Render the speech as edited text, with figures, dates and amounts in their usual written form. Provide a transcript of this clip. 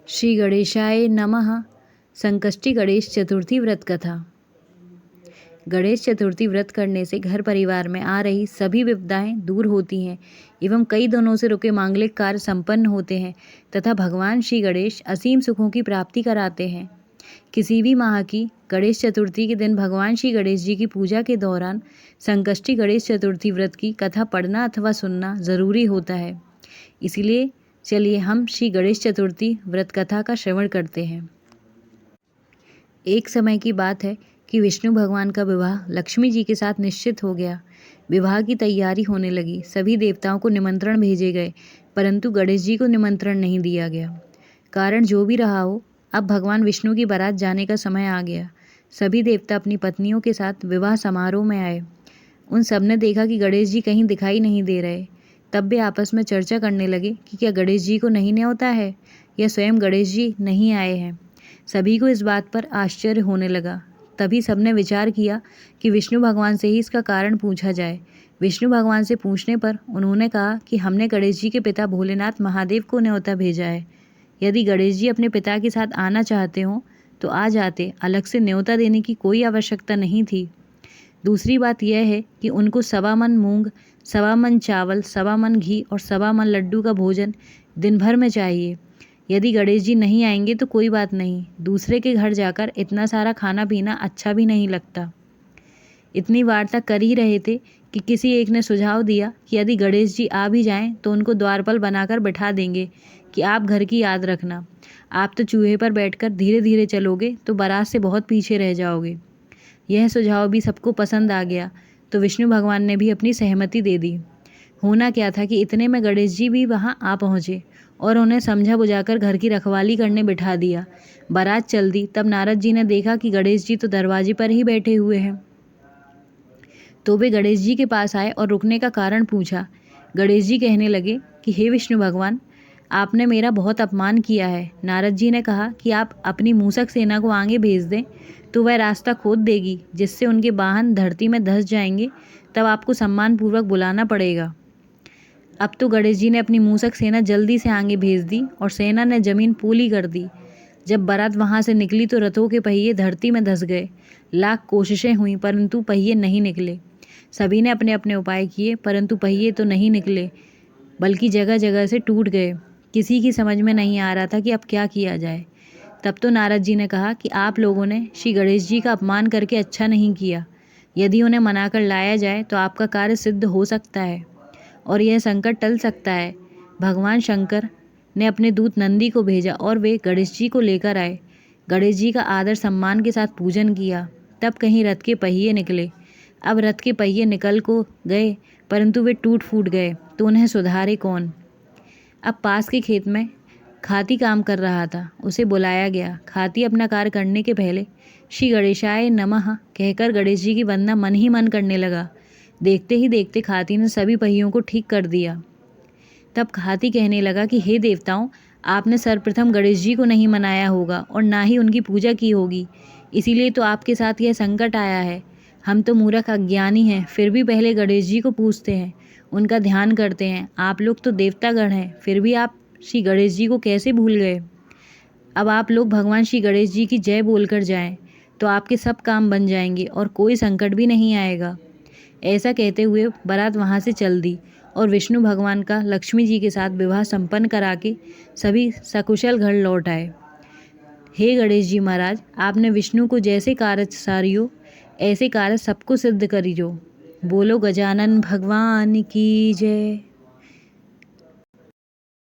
श्री गणेशाय नमः। संकष्टी गणेश चतुर्थी व्रत कथा। गणेश चतुर्थी व्रत करने से घर परिवार में आ रही सभी विपदाएं दूर होती हैं एवं कई दिनों से रुके मांगलिक कार्य संपन्न होते हैं तथा भगवान श्री गणेश असीम सुखों की प्राप्ति कराते हैं। किसी भी माह की गणेश चतुर्थी के दिन भगवान श्री गणेश जी की पूजा के दौरान संकष्टी गणेश चतुर्थी व्रत की कथा पढ़ना अथवा सुनना ज़रूरी होता है। इसलिए चलिए हम श्री गणेश चतुर्थी व्रत कथा का श्रवण करते हैं। एक समय की बात है कि विष्णु भगवान का विवाह लक्ष्मी जी के साथ निश्चित हो गया। विवाह की तैयारी होने लगी। सभी देवताओं को निमंत्रण भेजे गए, परंतु गणेश जी को निमंत्रण नहीं दिया गया। कारण जो भी रहा हो, अब भगवान विष्णु की बारात जाने का समय आ गया। सभी देवता अपनी पत्नियों के साथ विवाह समारोह में आए। उन सब ने देखा कि गणेश जी कहीं दिखाई नहीं दे रहे। तब वे आपस में चर्चा करने लगे कि क्या गणेश जी को नहीं न्योता है या स्वयं गणेश जी नहीं आए हैं। सभी को इस बात पर आश्चर्य होने लगा। तभी सबने विचार किया कि विष्णु भगवान से ही इसका कारण पूछा जाए। विष्णु भगवान से पूछने पर उन्होंने कहा कि हमने गणेश जी के पिता भोलेनाथ महादेव को न्योता भेजा है। यदि गणेश जी अपने पिता के साथ आना चाहते हों तो आ जाते, अलग से न्योता देने की कोई आवश्यकता नहीं थी। दूसरी बात यह है कि उनको 1.25 मन मूंग, 1.25 मन चावल, 1.25 मन घी और 1.25 मन लड्डू का भोजन दिन भर में चाहिए। यदि गणेश जी नहीं आएंगे तो कोई बात नहीं, दूसरे के घर जाकर इतना सारा खाना पीना अच्छा भी नहीं लगता। इतनी वार्ता कर ही रहे थे कि किसी एक ने सुझाव दिया कि यदि गणेश जी आ भी जाएं तो उनको द्वारपाल बनाकर बैठा देंगे कि आप घर की याद रखना। आप तो चूहे पर बैठकर धीरे धीरे चलोगे तो बारात से बहुत पीछे रह जाओगे। यह सुझाव भी सबको पसंद आ गया तो विष्णु भगवान ने भी अपनी सहमति दे दी। होना क्या था कि इतने में गणेश जी भी वहाँ आ पहुँचे और उन्हें समझा बुझाकर घर की रखवाली करने बिठा दिया। बारात चल दी। तब नारद जी ने देखा कि गणेश जी तो दरवाजे पर ही बैठे हुए हैं। तो वे गणेश जी के पास आए और रुकने का कारण पूछा। गणेश जी कहने लगे कि हे विष्णु भगवान, आपने मेरा बहुत अपमान किया है। नारद जी ने कहा कि आप अपनी मूसक सेना को आगे भेज दें तो वह रास्ता खोद देगी, जिससे उनके वाहन धरती में धंस जाएंगे। तब आपको सम्मानपूर्वक बुलाना पड़ेगा। अब तो गणेश जी ने अपनी मूसक सेना जल्दी से आगे भेज दी और सेना ने जमीन पोली कर दी। जब बारात वहाँ से निकली तो रथों के पहिए धरती में धंस गए। लाख कोशिशें हुई परंतु पहिए नहीं निकले। सभी ने अपने अपने उपाय किए परंतु पहिए तो नहीं निकले, बल्कि जगह जगह से टूट गए। किसी की समझ में नहीं आ रहा था कि अब क्या किया जाए। तब तो नारद जी ने कहा कि आप लोगों ने श्री गणेश जी का अपमान करके अच्छा नहीं किया। यदि उन्हें मनाकर लाया जाए तो आपका कार्य सिद्ध हो सकता है और यह संकट टल सकता है। भगवान शंकर ने अपने दूत नंदी को भेजा और वे गणेश जी को लेकर आए। गणेश जी का आदर सम्मान के साथ पूजन किया। तब कहीं रथ के पहिए निकले। अब रथ के पहिए निकल को गए परंतु वे टूट फूट गए तो उन्हें सुधारे कौन। अब पास के खेत में खाती काम कर रहा था। उसे बुलाया गया। खाती अपना कार्य करने के पहले श्री गणेशाय नमः कहकर गणेश जी की वंदना मन ही मन करने लगा। देखते ही देखते खाती ने सभी पहियों को ठीक कर दिया। तब खाती कहने लगा कि हे देवताओं, आपने सर्वप्रथम गणेश जी को नहीं मनाया होगा और ना ही उनकी पूजा की होगी, इसीलिए तो आपके साथ यह संकट आया है। हम तो मूर्ख अज्ञानी हैं, फिर भी पहले गणेश जी को पूजते हैं, उनका ध्यान करते हैं। आप लोग तो देवतागण हैं, फिर भी आप श्री गणेश जी को कैसे भूल गए। अब आप लोग भगवान श्री गणेश जी की जय बोलकर जाएं तो आपके सब काम बन जाएंगे और कोई संकट भी नहीं आएगा। ऐसा कहते हुए बारात वहाँ से चल दी और विष्णु भगवान का लक्ष्मी जी के साथ विवाह संपन्न करा के सभी सकुशल घर लौट आए। हे गणेश जी महाराज, आपने विष्णु को जैसे कार्य सारियो ऐसे कार्य सबको सिद्ध करियो। बोलो गजानन भगवान की जय।